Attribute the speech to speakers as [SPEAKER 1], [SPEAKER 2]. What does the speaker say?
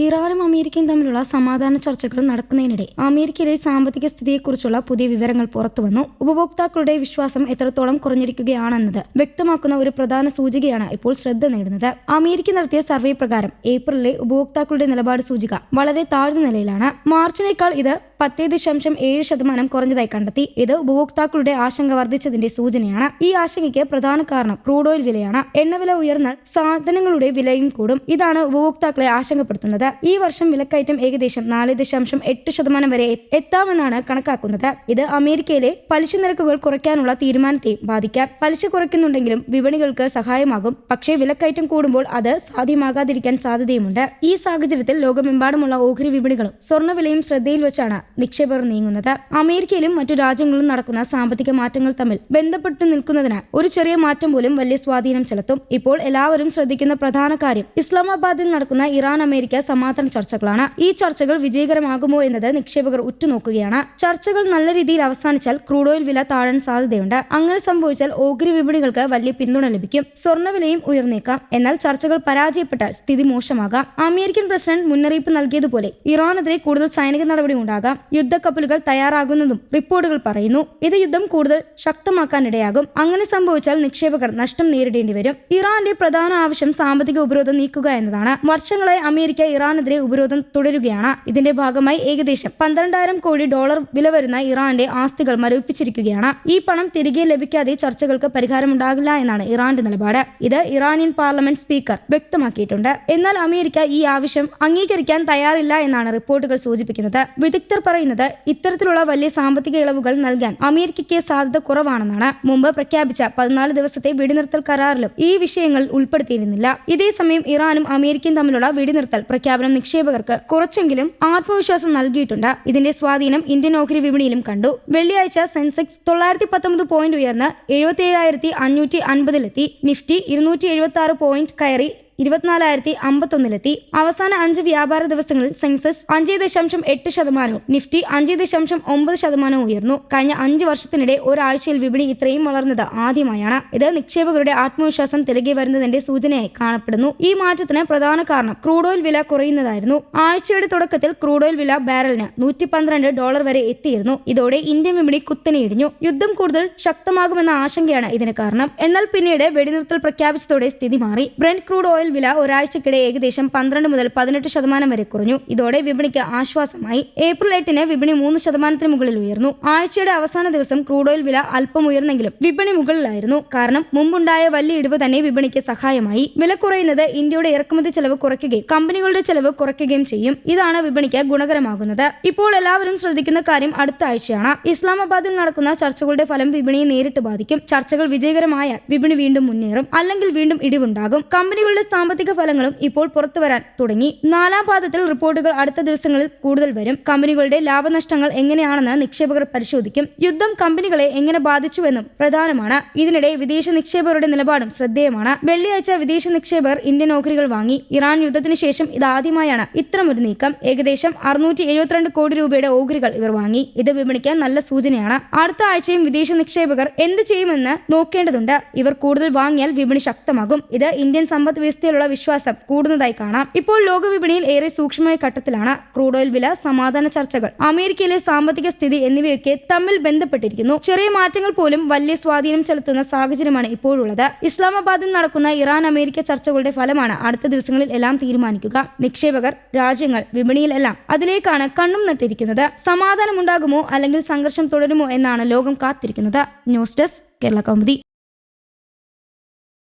[SPEAKER 1] ഇറാനും അമേരിക്കയും തമ്മിലുള്ള സമാധാന ചർച്ചകൾ നടക്കുന്നതിനിടെ അമേരിക്കയിലെ സാമ്പത്തിക സ്ഥിതിയെക്കുറിച്ചുള്ള പുതിയ വിവരങ്ങൾ പുറത്തുവന്നു. ഉപഭോക്താക്കളുടെ വിശ്വാസം എത്രത്തോളം കുറഞ്ഞിരിക്കുകയാണെന്നത് വ്യക്തമാക്കുന്ന ഒരു പ്രധാന സൂചികയാണ് ഇപ്പോൾ ശ്രദ്ധ നേടുന്നത്. അമേരിക്ക നടത്തിയ സർവേ പ്രകാരം ഏപ്രിലിലെ ഉപഭോക്താക്കളുടെ നിലപാട് സൂചിക വളരെ താഴ്ന്ന നിലയിലാണ്. മാർച്ചിനേക്കാൾ ഇത് 10.7% കുറഞ്ഞതായി കണ്ടെത്തി. ഇത് ഉപഭോക്താക്കളുടെ ആശങ്ക വർദ്ധിച്ചതിന്റെ സൂചനയാണ്. ഈ ആശങ്കയ്ക്ക് പ്രധാന കാരണം ക്രൂഡ് ഓയിൽ വിലയാണ്. എണ്ണവില ഉയർന്നാൽ സാധനങ്ങളുടെ വിലയും കൂടും. ഇതാണ് ഉപഭോക്താക്കളെ ആശങ്കപ്പെടുത്തുന്നത്. ഈ വർഷം വിലക്കയറ്റം ഏകദേശം 4.8% വരെ എത്താമെന്നാണ് കണക്കാക്കുന്നത്. ഇത് അമേരിക്കയിലെ പലിശ നിരക്കുകൾ കുറയ്ക്കാനുള്ള തീരുമാനത്തെയും ബാധിക്കാം. പലിശ കുറയ്ക്കുന്നുണ്ടെങ്കിലും വിപണികൾക്ക് സഹായമാകും. പക്ഷേ വിലക്കയറ്റം കൂടുമ്പോൾ അത് സാധ്യമാകാതിരിക്കാൻ സാധ്യതയുമുണ്ട്. ഈ സാഹചര്യത്തിൽ ലോകമെമ്പാടുമുള്ള ഓഹരി വിപണികളും സ്വർണ്ണവിലയും ശ്രദ്ധയിൽ വെച്ചാണ് നിക്ഷേപകർ നീങ്ങുന്നത്. അമേരിക്കയിലും മറ്റു രാജ്യങ്ങളിലും നടക്കുന്ന സാമ്പത്തിക മാറ്റങ്ങൾ തമ്മിൽ ബന്ധപ്പെട്ടു നിൽക്കുന്നതിനാൽ ഒരു ചെറിയ മാറ്റം പോലും വലിയ സ്വാധീനം ചെലുത്തും. ഇപ്പോൾ എല്ലാവരും ശ്രദ്ധിക്കുന്ന പ്രധാന കാര്യം ഇസ്ലാമാബാദിൽ നടക്കുന്ന ഇറാൻ അമേരിക്ക സമാധാന ചർച്ചകളാണ്. ഈ ചർച്ചകൾ വിജയകരമാകുമോ എന്നത് നിക്ഷേപകർ ഉറ്റുനോക്കുകയാണ്. ചർച്ചകൾ നല്ല രീതിയിൽ അവസാനിച്ചാൽ ക്രൂഡ് ഓയിൽ വില താഴാൻ സാധ്യതയുണ്ട്. അങ്ങനെ സംഭവിച്ചാൽ ഓഹരി വിപണികൾക്ക് വലിയ പിന്തുണ ലഭിക്കും. സ്വർണ്ണവിലയും ഉയർന്നേക്കാം. എന്നാൽ ചർച്ചകൾ പരാജയപ്പെട്ടാൽ സ്ഥിതി മോശമാകാം. അമേരിക്കൻ പ്രസിഡന്റ് മുന്നറിയിപ്പ് നൽകിയതുപോലെ ഇറാനെതിരെ കൂടുതൽ സൈനിക നടപടി ഉണ്ടാകാം. യുദ്ധക്കപ്പലുകൾ തയ്യാറാകുന്നതും റിപ്പോർട്ടുകൾ പറയുന്നു. ഇത് യുദ്ധം കൂടുതൽ ശക്തമാക്കാനിടയാകും. അങ്ങനെ സംഭവിച്ചാൽ നിക്ഷേപകർ നഷ്ടം നേരിടേണ്ടി വരും. ഇറാന്റെ പ്രധാന ആവശ്യം സാമ്പത്തിക ഉപരോധം നീക്കുക എന്നതാണ്. വർഷങ്ങളായി അമേരിക്ക ഇറാനെതിരെ ഉപരോധം തുടരുകയാണ്. ഇതിന്റെ ഭാഗമായി ഏകദേശം $12,000 കോടി വില വരുന്ന ഇറാന്റെ ആസ്തികൾ മരവിപ്പിച്ചിരിക്കുകയാണ്. ഈ പണം തിരികെ ലഭിക്കാതെ ചർച്ചകൾക്ക് പരിഹാരമുണ്ടാകില്ല എന്നാണ് ഇറാന്റെ നിലപാട്. ഇത് ഇറാനിയൻ പാർലമെന്റ് സ്പീക്കർ വ്യക്തമാക്കിയിട്ടുണ്ട്. എന്നാൽ അമേരിക്ക ഈ ആവശ്യം അംഗീകരിക്കാൻ തയ്യാറില്ല എന്നാണ് റിപ്പോർട്ടുകൾ സൂചിപ്പിക്കുന്നത്. വിദഗ്ധർ പറയുന്നത് ഇത്തരത്തിലുള്ള വലിയ സാമ്പത്തിക ഇളവുകൾ നൽകാൻ അമേരിക്കയ്ക്ക് സാധ്യത കുറവാണെന്നാണ്. മുമ്പ് പ്രഖ്യാപിച്ച 14 ദിവസത്തെ വെടിനിർത്തൽ കരാറിലും ഈ വിഷയങ്ങൾ ഉൾപ്പെടുത്തിയിരുന്നില്ല. ഇതേസമയം ഇറാനും അമേരിക്കയും തമ്മിലുള്ള വെടിനിർത്തൽ പ്രഖ്യാപനം നിക്ഷേപകർക്ക് കുറച്ചെങ്കിലും ആത്മവിശ്വാസം നൽകിയിട്ടുണ്ട്. ഇതിന്റെ സ്വാധീനം ഇന്ത്യൻ ഓഹരി വിപണിയിലും കണ്ടു. വെള്ളിയാഴ്ച സെൻസെക്സ് 919 പോയിന്റ് ഉയർന്ന് 77,550 നിഫ്റ്റി 276 പോയിന്റ് കയറി 24,051 അവസാന 5 വ്യാപാര ദിവസങ്ങളിൽ സെൻസെക്സ് 5.8%, നിഫ്റ്റി 5.9% ഉയർന്നു. കഴിഞ്ഞ 5 വർഷത്തിനിടെ ഒരാഴ്ചയിൽ വിപണി ഇത്രയും വളർന്നത് ആദ്യമായാണ്. ഇത് നിക്ഷേപകരുടെ ആത്മവിശ്വാസം തിരികെ വരുന്നതിന്റെ സൂചനയായി കാണപ്പെടുന്നു. ഈ മാറ്റത്തിന് പ്രധാന കാരണം ക്രൂഡ് ഓയിൽ വില കുറയുന്നതായിരുന്നു. ആഴ്ചയുടെ തുടക്കത്തിൽ ക്രൂഡ് ഓയിൽ വില ബാരലിന് $112 വരെ എത്തിയിരുന്നു. ഇതോടെ ഇന്ത്യൻ വിപണി കുത്തനെ ഇടിഞ്ഞു. യുദ്ധം കൂടുതൽ ശക്തമാകുമെന്ന ആശങ്കയാണ് ഇതിന് കാരണം. എന്നാൽ പിന്നീട് വെടിനിർത്തൽ പ്രഖ്യാപിച്ചതോടെ സ്ഥിതി മാറി. ബ്രെന്റ് ക്രൂഡ് ഓയിൽ വില ഒരാഴ്ചക്കിടെ ഏകദേശം 12 മുതൽ 18% വരെ കുറഞ്ഞു. ഇതോടെ വിപണിക്ക് ആശ്വാസമായി. ഏപ്രിൽ 8-ന് വിപണി 3% മുകളിൽ ഉയർന്നു. ആഴ്ചയുടെ അവസാന ദിവസം ക്രൂഡ് ഓയിൽ വില അല്പം ഉയർന്നെങ്കിലും വിപണി മുകളിലായിരുന്നു. കാരണം മുമ്പുണ്ടായ വലിയ ഇടിവ് തന്നെ വിപണിക്ക് സഹായമായി. വില കുറയുന്നത് ഇന്ത്യയുടെ ഇറക്കുമതി ചെലവ് കുറയ്ക്കുകയും കമ്പനികളുടെ ചെലവ് കുറയ്ക്കുകയും ചെയ്യും. ഇതാണ് വിപണിക്ക് ഗുണകരമാകുന്നത്. ഇപ്പോൾ എല്ലാവരും ശ്രദ്ധിക്കുന്ന കാര്യം അടുത്ത ആഴ്ചയാണ്. ഇസ്ലാമാബാദിൽ നടക്കുന്ന ചർച്ചകളുടെ ഫലം വിപണിയെ നേരിട്ട് ബാധിക്കും. ചർച്ചകൾ വിജയകരമായാൽ വിപണി വീണ്ടും മുന്നേറും. അല്ലെങ്കിൽ വീണ്ടും ഇടിവുണ്ടാകും. കമ്പനികളുടെ സാമ്പത്തിക ഫലങ്ങളും ഇപ്പോൾ പുറത്തുവരാൻ തുടങ്ങി. 4-ാം പാദത്തിൽ റിപ്പോർട്ടുകൾ അടുത്ത ദിവസങ്ങളിൽ കൂടുതൽ വരും. കമ്പനികളുടെ ലാഭനഷ്ടങ്ങൾ എങ്ങനെയാണെന്ന് നിക്ഷേപകർ പരിശോധിക്കും. യുദ്ധം കമ്പനികളെ എങ്ങനെ ബാധിച്ചുവെന്നും പ്രധാനമാണ്. ഇതിനിടെ വിദേശ നിക്ഷേപകരുടെ നിലപാടും ശ്രദ്ധേയമാണ്. വെള്ളിയാഴ്ച വിദേശ നിക്ഷേപകർ ഇന്ത്യൻ ഓഹരികൾ വാങ്ങി. ഇറാൻ യുദ്ധത്തിന് ശേഷം ഇതാദ്യമായാണ് ഇത്തരമൊരു നീക്കം. ഏകദേശം 672 കോടി രൂപയുടെ ഓഹരികൾ ഇവർ വാങ്ങി. ഇത് വിപണിക്ക് നല്ല സൂചനയാണ്. അടുത്ത ആഴ്ചയും വിദേശ നിക്ഷേപകർ എന്ത് ചെയ്യുമെന്ന് നോക്കേണ്ടതുണ്ട്. ഇവർ കൂടുതൽ വാങ്ങിയാൽ വിപണി ശക്തമാകും. ഇത് ഇന്ത്യൻ സമ്പദ് വ്യവസ്ഥയിലുള്ള വിശ്വാസം കൂടുന്നതായി കാണാം. ഇപ്പോൾ ലോകവിപണിയിൽ ഏറെ സൂക്ഷ്മമായ ഘട്ടത്തിലാണ്. ക്രൂഡ് ഓയിൽ വില, സമാധാന ചർച്ചകൾ, അമേരിക്കയിലെ സാമ്പത്തിക സ്ഥിതി എന്നിവയൊക്കെ തമ്മിൽ ബന്ധപ്പെട്ടിരിക്കുന്നു. ചെറിയ മാറ്റങ്ങൾ പോലും വലിയ സ്വാധീനം ചെലുത്തുന്ന സാഹചര്യമാണ് ഇപ്പോഴുള്ളത്. ഇസ്ലാമാബാദിൽ നടക്കുന്ന ഇറാൻ അമേരിക്ക ചർച്ചകളുടെ ഫലമാണ് അടുത്ത ദിവസങ്ങളിൽ എല്ലാം തീരുമാനിക്കുക. നിക്ഷേപകർ, രാജ്യങ്ങൾ, വിപണിയിലെല്ലാം അതിലേക്കാണ് കണ്ണും നട്ടിരിക്കുന്നത്. സമാധാനമുണ്ടാകുമോ അല്ലെങ്കിൽ സംഘർഷം തുടരുമോ എന്നാണ് ലോകം കാത്തിരിക്കുന്നത്. News desk, Kerala Kaumudi.